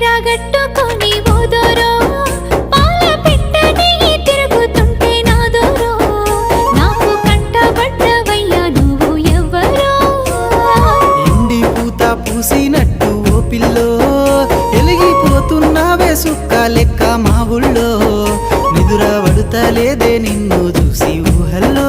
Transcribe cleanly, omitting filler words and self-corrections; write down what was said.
చీరగట్టుకొని ఓదోరో పాల పిట్టని తిరుగుతుంటే నాదోరో నాకు కంటబడ్డవయ్యా నువ్వు ఎవ్వరో ఎండి పూత పూసినట్టు ఓ పిల్లో ఎలిగిపోతున్నావే సుక్క లెక్క మా ఊళ్ళో నిదుర పడుతలేదే నిన్ను చూసి ఊహల్లో